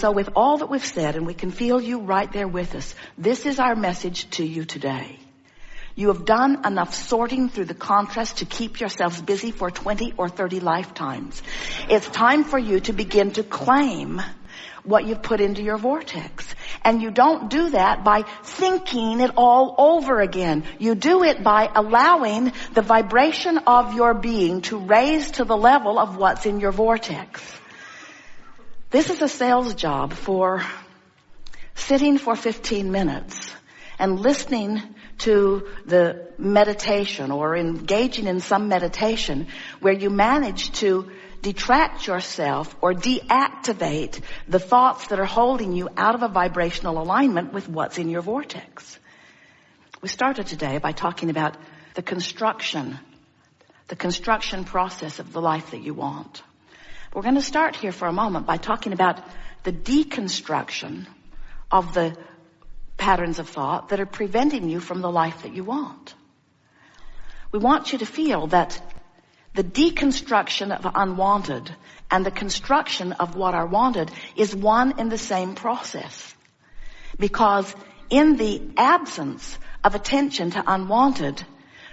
So with all that we've said, and we can feel you right there with us, this is our message to you today. You have done enough sorting through the contrast to keep yourselves busy for 20 or 30 lifetimes. It's time for you to begin to claim what you've put into your vortex. And you don't do that by thinking it all over again. You do it by allowing the vibration of your being to raise to the level of what's in your vortex. This is a sales job for sitting for 15 minutes and listening to the meditation or engaging in some meditation where you manage to detract yourself or deactivate the thoughts that are holding you out of a vibrational alignment with what's in your vortex. We started today by talking about the construction process of the life that you want. We're going to start here for a moment by talking about the deconstruction of the patterns of thought that are preventing you from the life that you want. We want you to feel that the deconstruction of unwanted and the construction of what are wanted is one in the same process. Because in the absence of attention to unwanted,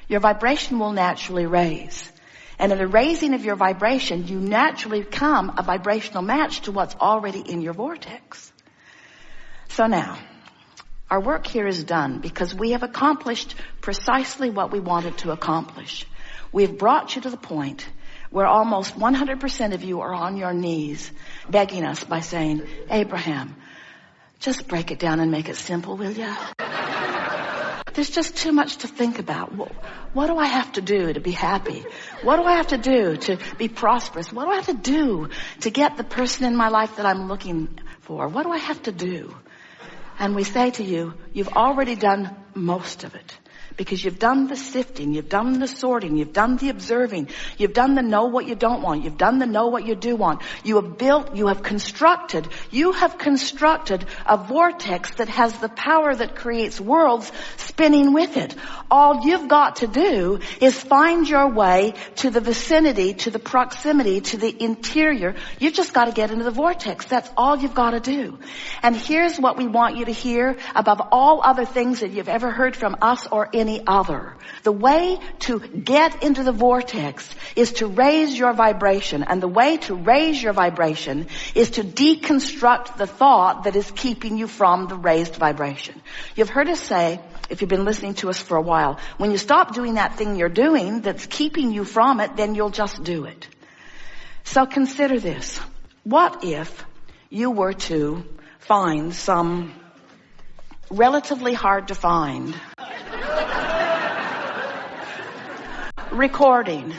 your vibration will naturally raise. And in the raising of your vibration, you naturally become a vibrational match to what's already in your vortex. So now, our work here is done because we have accomplished precisely what we wanted to accomplish. We've brought you to the point where almost 100% of you are on your knees begging us by saying, Abraham, just break it down and make it simple, will you? There's just too much to think about. What do I have to do to be happy? What do I have to do to be prosperous? What do I have to do to get the person in my life that I'm looking for? What do I have to do? And we say to you, you've already done most of it. Because you've done the sifting, you've done the sorting, you've done the observing, you've done the know what you don't want, you've done the know what you do want. You have constructed a vortex that has the power that creates worlds spinning with it. All you've got to do is find your way to the vicinity, to the proximity, to the interior. You've just got to get into the vortex. That's all you've got to do. And here's what we want you to hear above all other things that you've ever heard from us or any other. The way to get into the vortex is to raise your vibration. And the way to raise your vibration is to deconstruct the thought that is keeping you from the raised vibration. You've heard us say, if you've been listening to us for a while, when you stop doing that thing you're doing that's keeping you from it, then you'll just do it. So consider this. What if you were to find some relatively hard to find recording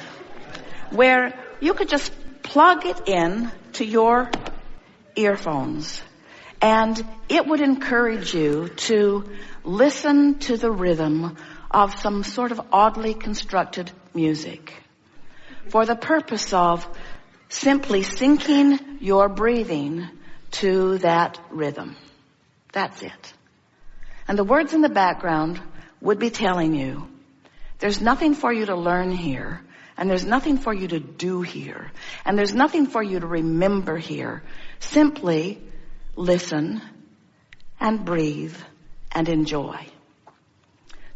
where you could just plug it in to your earphones and it would encourage you to listen to the rhythm of some sort of oddly constructed music for the purpose of simply syncing your breathing to that rhythm. That's it. And the words in the background would be telling you, there's nothing for you to learn here, and there's nothing for you to do here, and there's nothing for you to remember here. Simply listen and breathe and enjoy.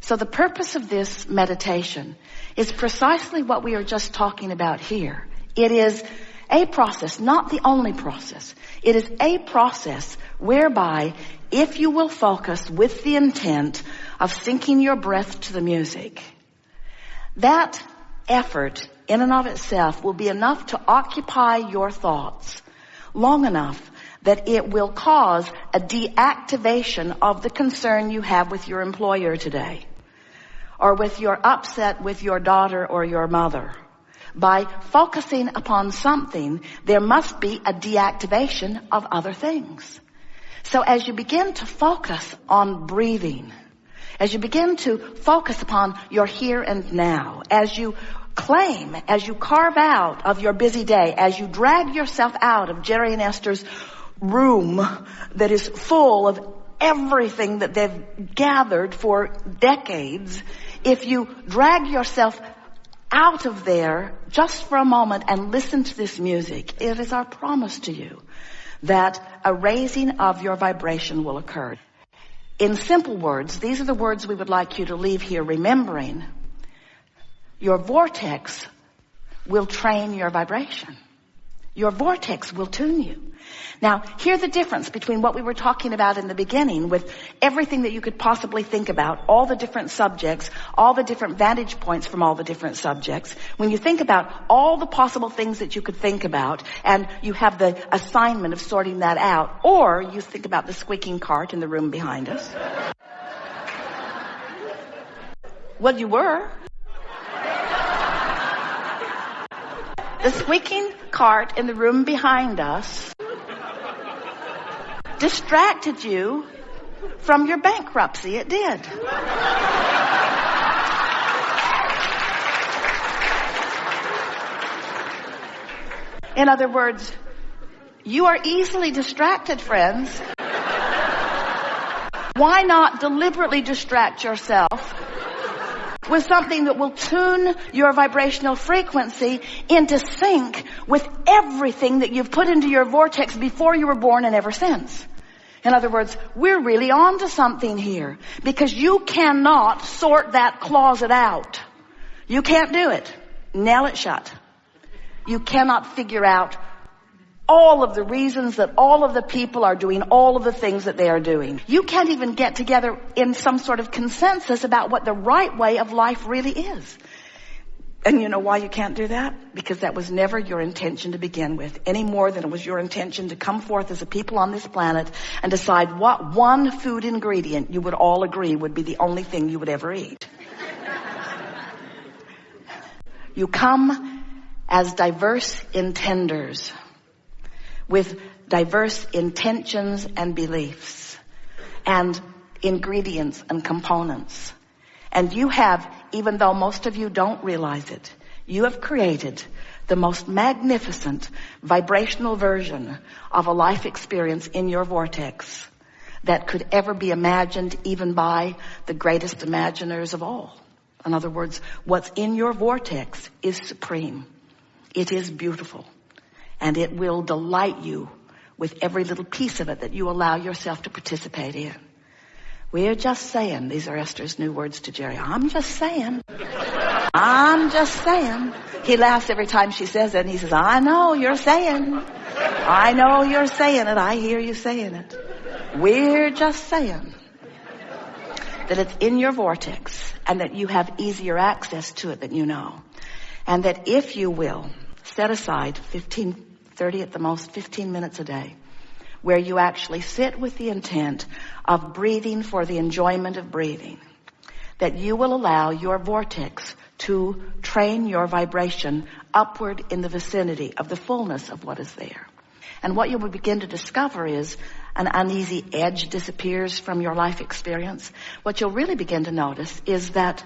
So the purpose of this meditation is precisely what we are just talking about here. It is a process, not the only process. It is a process whereby if you will focus with the intent of syncing your breath to the music, that effort in and of itself will be enough to occupy your thoughts long enough that it will cause a deactivation of the concern you have with your employer today, or with your upset with your daughter or your mother. By focusing upon something, there must be a deactivation of other things. So as you begin to focus on breathing, as you begin to focus upon your here and now, as you claim, as you carve out of your busy day, as you drag yourself out of Jerry and Esther's room that is full of everything that they've gathered for decades, if you drag yourself out of there just for a moment and listen to this music, it is our promise to you that a raising of your vibration will occur. In simple words, these are the words we would like you to leave here remembering. Your vortex will train your vibration. Your vortex will tune you. Now, here's the difference between what we were talking about in the beginning with everything that you could possibly think about, all the different subjects, all the different vantage points from all the different subjects. When you think about all the possible things that you could think about, and you have the assignment of sorting that out, or you think about the squeaking cart in the room behind us. Well, you were. The squeaking cart in the room behind us distracted you from your bankruptcy. It did. In other words, you are easily distracted, friends. Why not deliberately distract yourself with something that will tune your vibrational frequency into sync with everything that you've put into your vortex before you were born and ever since? In other words, we're really on to something here, because you cannot sort that closet out. You can't do it. Nail it shut. You cannot figure out all of the reasons that all of the people are doing all of the things that they are doing. You can't even get together in some sort of consensus about what the right way of life really is. And you know why you can't do that? Because that was never your intention to begin with, any more than it was your intention to come forth as a people on this planet and decide what one food ingredient you would all agree would be the only thing you would ever eat. You come as diverse intenders, with diverse intentions and beliefs and ingredients and components. And you have, even though most of you don't realize it, you have created the most magnificent vibrational version of a life experience in your vortex that could ever be imagined even by the greatest imaginers of all. In other words, what's in your vortex is supreme. It is beautiful. And it will delight you with every little piece of it that you allow yourself to participate in. We're just saying, these are Esther's new words to Jerry. I'm just saying. I'm just saying. He laughs every time she says it, and he says, I know you're saying. I know you're saying it. I hear you saying it. We're just saying that it's in your vortex and that you have easier access to it than you know. And that if you will, set aside 30 at the most, 15 minutes a day, where you actually sit with the intent of breathing for the enjoyment of breathing, that you will allow your vortex to train your vibration upward in the vicinity of the fullness of what is there. And what you will begin to discover is an uneasy edge disappears from your life experience. What you'll really begin to notice is that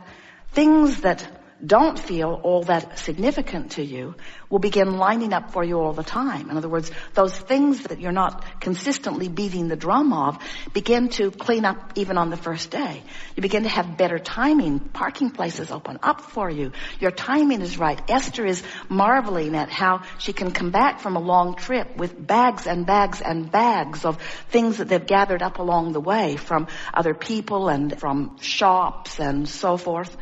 things that don't feel all that significant to you will begin lining up for you all the time. In other words, those things that you're not consistently beating the drum of begin to clean up even on the first day. You begin to have better timing. Parking places open up for you. Your timing is right. Esther is marveling at how she can come back from a long trip with bags and bags and bags of things that they've gathered up along the way from other people and from shops and so forth.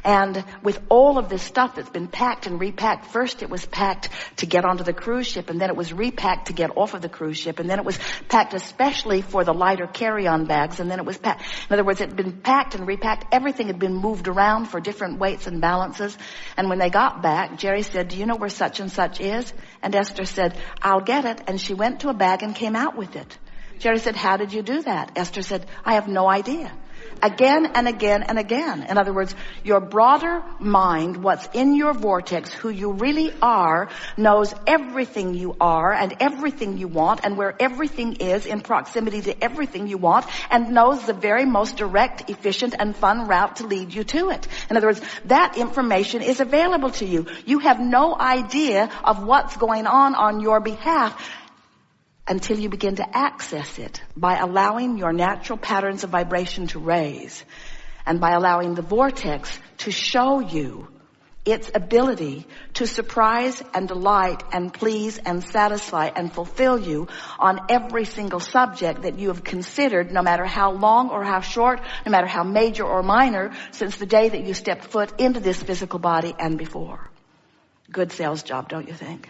And with all of this stuff that's been packed and repacked, first it was packed to get onto the cruise ship, and then it was repacked to get off of the cruise ship, and then it was packed especially for the lighter carry-on bags, and then it was packed. In other words, it had been packed and repacked. Everything had been moved around for different weights and balances. And when they got back, Jerry said, do you know where such and such is? And Esther said, I'll get it. And she went to a bag and came out with it. Jerry said, how did you do that? Esther said, I have no idea. Again and again and again. In other words, your broader mind, what's in your vortex, who you really are, knows everything you are and everything you want and where everything is in proximity to everything you want, and knows the very most direct, efficient, and fun route to lead you to it. In other words, that information is available to you. You have no idea of what's going on your behalf until you begin to access it by allowing your natural patterns of vibration to raise and by allowing the vortex to show you its ability to surprise and delight and please and satisfy and fulfill you on every single subject that you have considered, no matter how long or how short, no matter how major or minor, since the day that you stepped foot into this physical body and before. Good sales job, don't you think?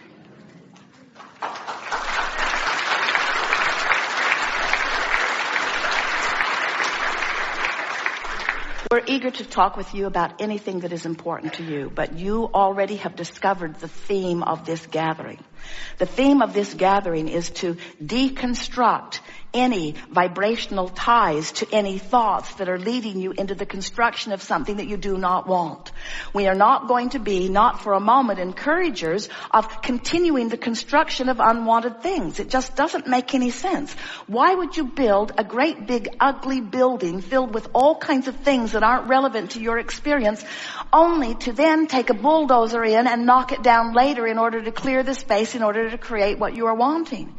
We're eager to talk with you about anything that is important to you, but you already have discovered the theme of this gathering. The theme of this gathering is to deconstruct any vibrational ties to any thoughts that are leading you into the construction of something that you do not want. We are not going to be, not for a moment, encouragers of continuing the construction of unwanted things. It just doesn't make any sense. Why would you build a great big ugly building filled with all kinds of things that aren't relevant to your experience, only to then take a bulldozer in and knock it down later in order to clear the space in order to create what you are wanting?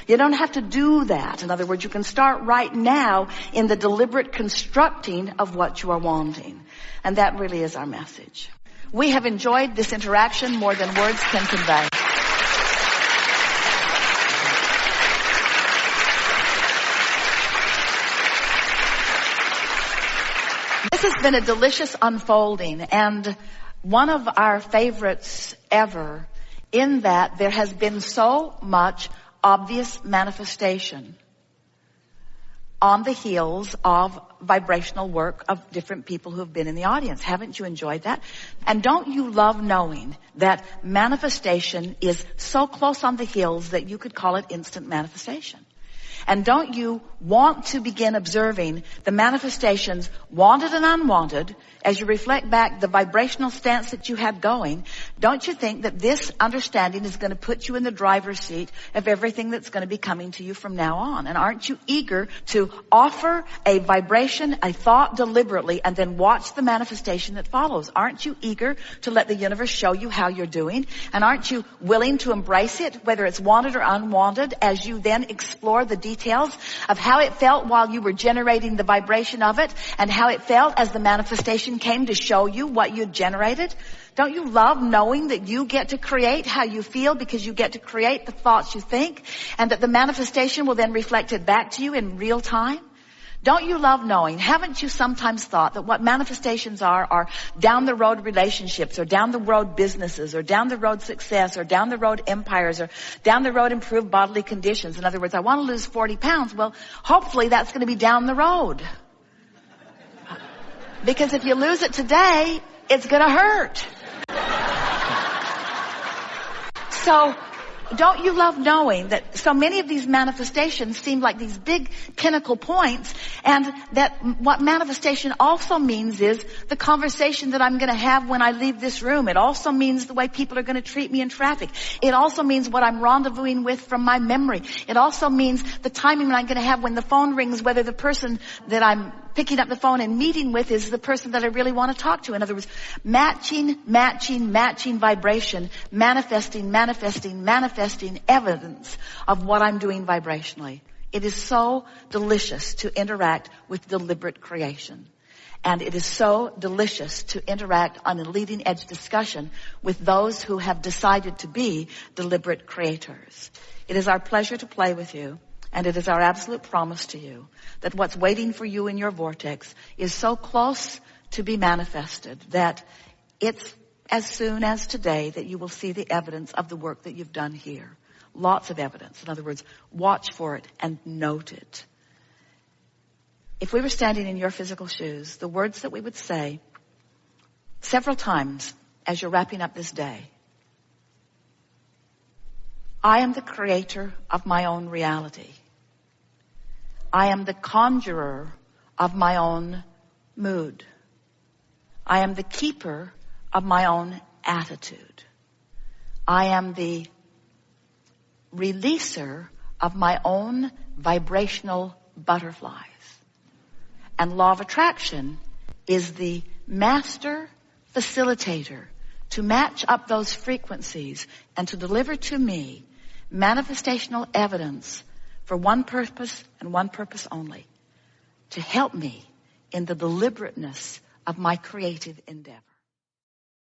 You don't have to do that. In other words, you can start right now in the deliberate constructing of what you are wanting. And that really is our message. We have enjoyed this interaction more than words can convey. This has been a delicious unfolding, and one of our favorites ever, in that there has been so much obvious manifestation on the heels of vibrational work of different people who have been in the audience. Haven't you enjoyed that? And don't you love knowing that manifestation is so close on the heels that you could call it instant manifestation? And don't you want to begin observing the manifestations, wanted and unwanted, as you reflect back the vibrational stance that you had going? Don't you think that this understanding is going to put you in the driver's seat of everything that's going to be coming to you from now on? And aren't you eager to offer a vibration, a thought deliberately, and then watch the manifestation that follows? Aren't you eager to let the universe show you how you're doing? And aren't you willing to embrace it, whether it's wanted or unwanted, as you then explore the details of how it felt while you were generating the vibration of it, and how it felt as the manifestation came to show you what you'd generated? Don't you love knowing that you get to create how you feel, because you get to create the thoughts you think, and that the manifestation will then reflect it back to you in real time? Don't you love knowing? Haven't you sometimes thought that what manifestations are down the road relationships, or down the road businesses, or down the road success, or down the road empires, or down the road improved bodily conditions? In other words, I want to lose 40 pounds. Well, hopefully that's going to be down the road. Because if you lose it today, it's going to hurt. So, don't you love knowing that so many of these manifestations seem like these big pinnacle points, and that what manifestation also means is the conversation that I'm going to have when I leave this room. It also means the way people are going to treat me in traffic. It also means what I'm rendezvousing with from my memory. It also means the timing that I'm going to have when the phone rings, whether the person that I'm picking up the phone and meeting with is the person that I really want to talk to. In other words, matching vibration, manifesting evidence of what I'm doing vibrationally. It is so delicious to interact with deliberate creation. And it is so delicious to interact on a leading edge discussion with those who have decided to be deliberate creators. It is our pleasure to play with you. And it is our absolute promise to you that what's waiting for you in your vortex is so close to be manifested that it's as soon as today that you will see the evidence of the work that you've done here. Lots of evidence. In other words, watch for it and note it. If we were standing in your physical shoes, the words that we would say several times as you're wrapping up this day: I am the creator of my own reality. I am the conjurer of my own mood. I am the keeper of my own attitude. I am the releaser of my own vibrational butterflies. And law of attraction is the master facilitator to match up those frequencies and to deliver to me manifestational evidence for one purpose and one purpose only: to help me in the deliberateness of my creative endeavor.